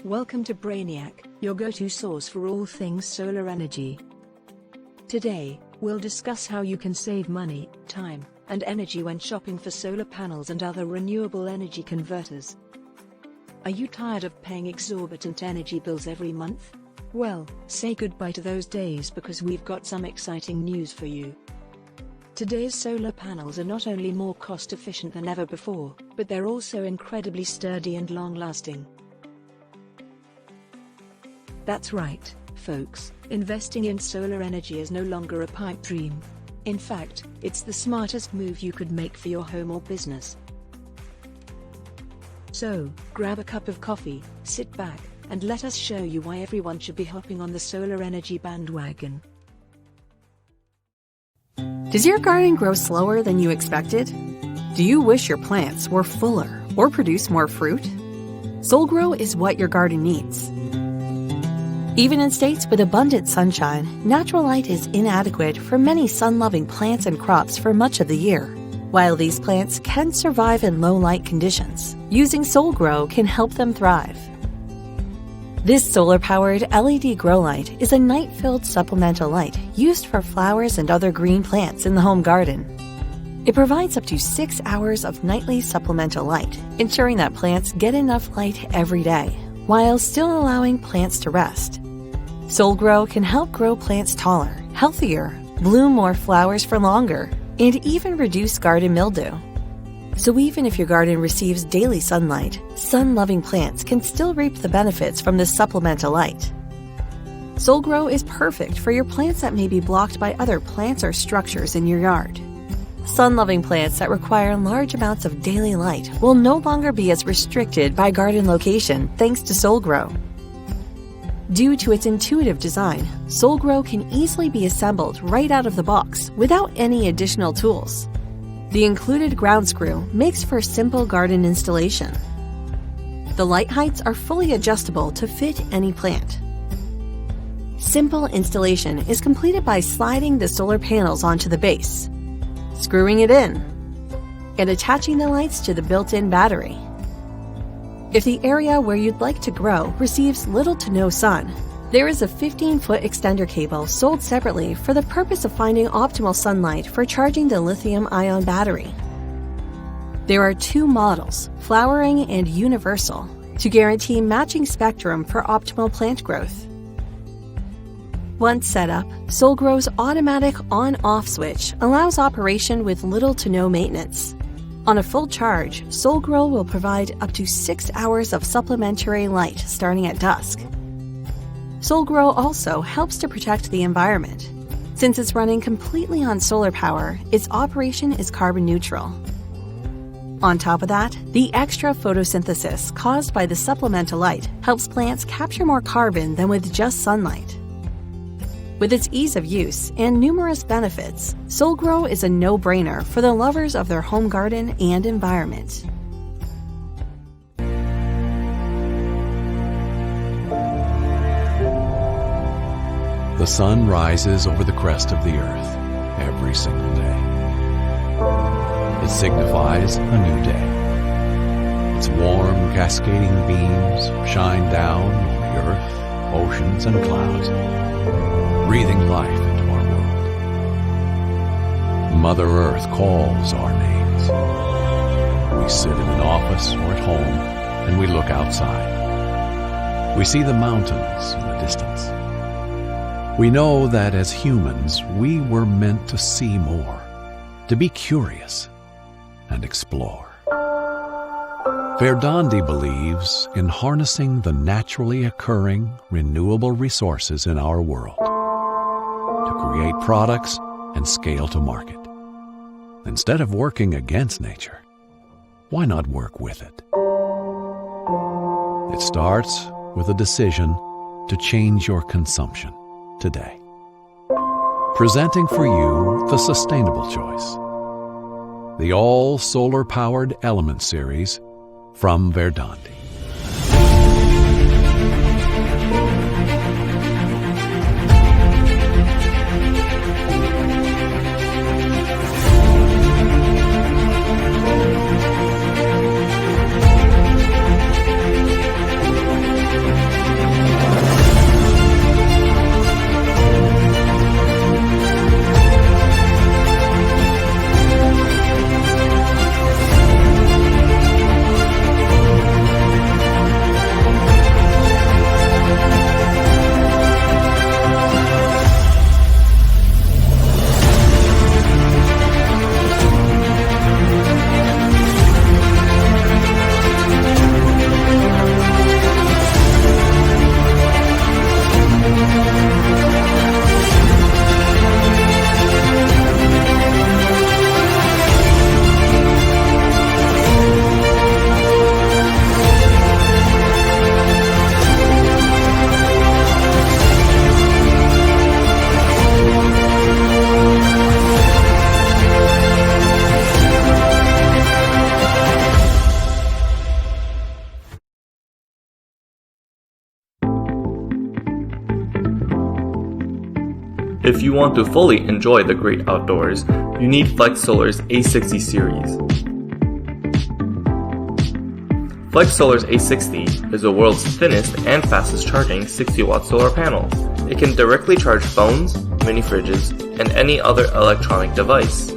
Welcome to Brainiac, your go-to source for all things solar energy. Today, we'll discuss how you can save money, time, and energy when shopping for solar panels and other renewable energy converters. Are you tired of paying exorbitant energy bills every month? Well, say goodbye to those days because we've got some exciting news for you. Today's solar panels are not only more cost-efficient than ever before, but they're also incredibly sturdy and long-lasting. That's right, folks, investing in solar energy is no longer a pipe dream. In fact, it's the smartest move you could make for your home or business. So, grab a cup of coffee, sit back, and let us show you why everyone should be hopping on the solar energy bandwagon. Does your garden grow slower than you expected? Do you wish your plants were fuller or produce more fruit? SoulGrow is what your garden needs. Even in states with abundant sunshine, natural light is inadequate for many sun-loving plants and crops for much of the year. While these plants can survive in low-light conditions, using SoulGrow can help them thrive. This solar-powered LED grow light is a night-filled supplemental light used for flowers and other green plants in the home garden. It provides up to 6 hours of nightly supplemental light, ensuring that plants get enough light every day, while still allowing plants to rest. SoulGrow can help grow plants taller, healthier, bloom more flowers for longer, and even reduce garden mildew. So even if your garden receives daily sunlight, sun-loving plants can still reap the benefits from this supplemental light. SoulGrow is perfect for your plants that may be blocked by other plants or structures in your yard. Sun-loving plants that require large amounts of daily light will no longer be as restricted by garden location thanks to SoulGrow. Due to its intuitive design, SoulGrow can easily be assembled right out of the box without any additional tools. The included ground screw makes for simple garden installation. The light heights are fully adjustable to fit any plant. Simple installation is completed by sliding the solar panels onto the base, screwing it in, and attaching the lights to the built-in battery. If the area where you'd like to grow receives little to no sun, there is a 15-foot extender cable sold separately for the purpose of finding optimal sunlight for charging the lithium-ion battery. There are 2 models, flowering and universal, to guarantee matching spectrum for optimal plant growth. Once set up, SoulGrow's automatic on-off switch allows operation with little to no maintenance. On a full charge, SoulGrow will provide up to 6 hours of supplementary light starting at dusk. SoulGrow also helps to protect the environment. Since it's running completely on solar power, its operation is carbon neutral. On top of that, the extra photosynthesis caused by the supplemental light helps plants capture more carbon than with just sunlight. With its ease of use and numerous benefits, SoulGrow is a no-brainer for the lovers of their home garden and environment. The sun rises over the crest of the earth every single day. It signifies a new day. Its warm, cascading beams shine down on the earth, oceans, and clouds, breathing life into our world. Mother Earth calls our names. We sit in an office or at home, and we look outside. We see the mountains in the distance. We know that as humans, we were meant to see more, to be curious, and explore. Verdandi believes in harnessing the naturally occurring, renewable resources in our world to create products and scale to market. Instead of working against nature, why not work with it? It starts with a decision to change your consumption today. Presenting for you the sustainable choice. The all-solar-powered Element Series from Verdandi. If you want to fully enjoy the great outdoors, you need Flex Solar's A60 series. Flex Solar's A60 is the world's thinnest and fastest charging 60-watt solar panel. It can directly charge phones, mini fridges, and any other electronic device.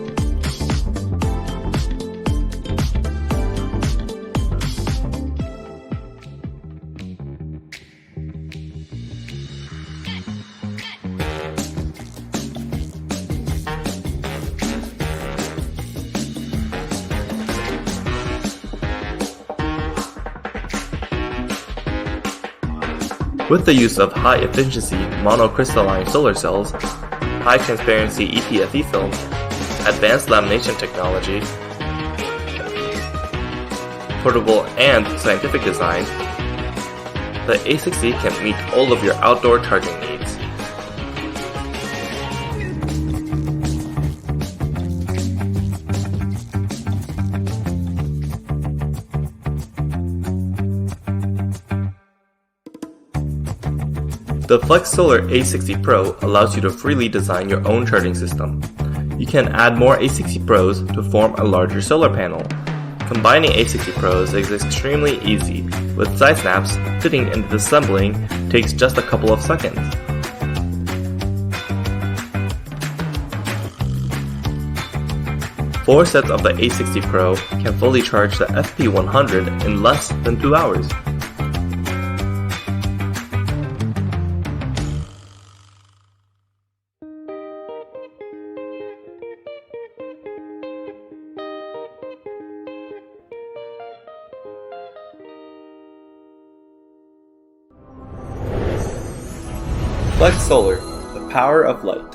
With the use of high-efficiency monocrystalline solar cells, high-transparency EPFE film, advanced lamination technology, portable and scientific design, the A60 can meet all of your outdoor charging needs. The Flex Solar A60 Pro allows you to freely design your own charging system. You can add more A60 Pros to form a larger solar panel. Combining A60 Pros is extremely easy, with side snaps, fitting and disassembling takes just a couple of seconds. Four sets of the A60 Pro can fully charge the FP100 in less than 2 hours. Flex Solar, the power of light.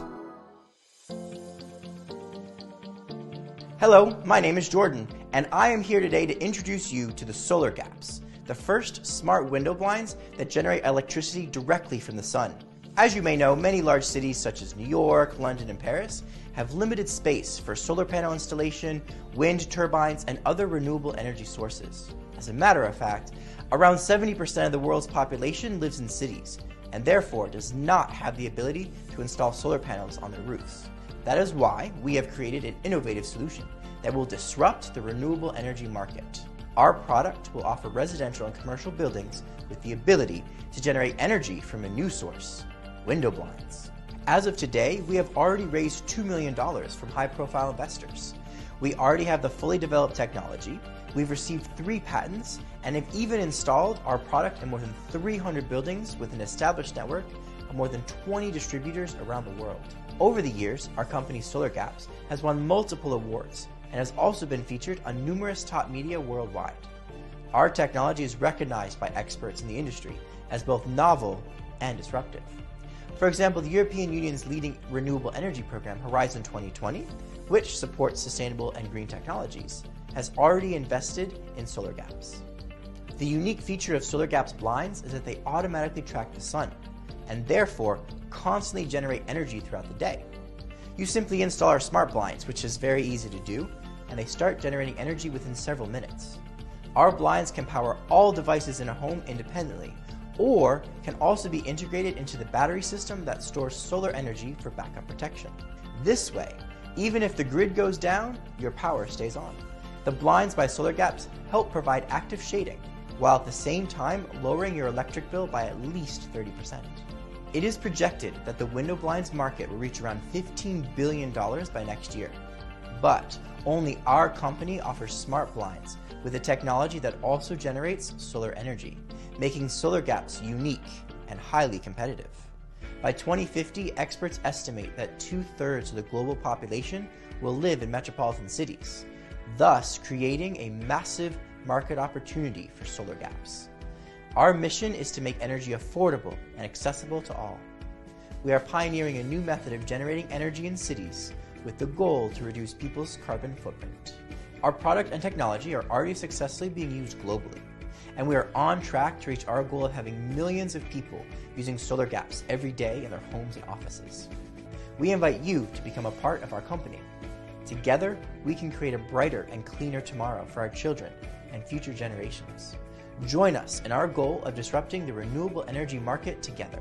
Hello, my name is Jordan, and I am here today to introduce you to the Solar Gaps, the first smart window blinds that generate electricity directly from the sun. As you may know, many large cities such as New York, London, and Paris have limited space for solar panel installation, wind turbines, and other renewable energy sources. As a matter of fact, around 70% of the world's population lives in cities, and therefore does not have the ability to install solar panels on their roofs. That is why we have created an innovative solution that will disrupt the renewable energy market. Our product will offer residential and commercial buildings with the ability to generate energy from a new source, window blinds. As of today, we have already raised $2 million from high-profile investors. We already have the fully developed technology, we've received 3 patents, and have even installed our product in more than 300 buildings with an established network of more than 20 distributors around the world. Over the years, our company Solar Gaps has won multiple awards and has also been featured on numerous top media worldwide. Our technology is recognized by experts in the industry as both novel and disruptive. For example, the European Union's leading renewable energy program, Horizon 2020, which supports sustainable and green technologies, has already invested in Solar Gaps. The unique feature of Solar Gaps blinds is that they automatically track the sun, and therefore constantly generate energy throughout the day. You simply install our smart blinds, which is very easy to do, and they start generating energy within several minutes. Our blinds can power all devices in a home independently, or can also be integrated into the battery system that stores solar energy for backup protection. This way, even if the grid goes down, your power stays on. The blinds by Solar Gaps help provide active shading, while at the same time lowering your electric bill by at least 30%. It is projected that the window blinds market will reach around $15 billion by next year. But only our company offers smart blinds with a technology that also generates solar energy, making Solar Gaps unique and highly competitive. By 2050, experts estimate that 2/3 of the global population will live in metropolitan cities, thus creating a massive market opportunity for Solar Gaps. Our mission is to make energy affordable and accessible to all. We are pioneering a new method of generating energy in cities with the goal to reduce people's carbon footprint. Our product and technology are already successfully being used globally, and we are on track to reach our goal of having millions of people using Solar Gaps every day in their homes and offices. We invite you to become a part of our company. Together, we can create a brighter and cleaner tomorrow for our children and future generations. Join us in our goal of disrupting the renewable energy market together.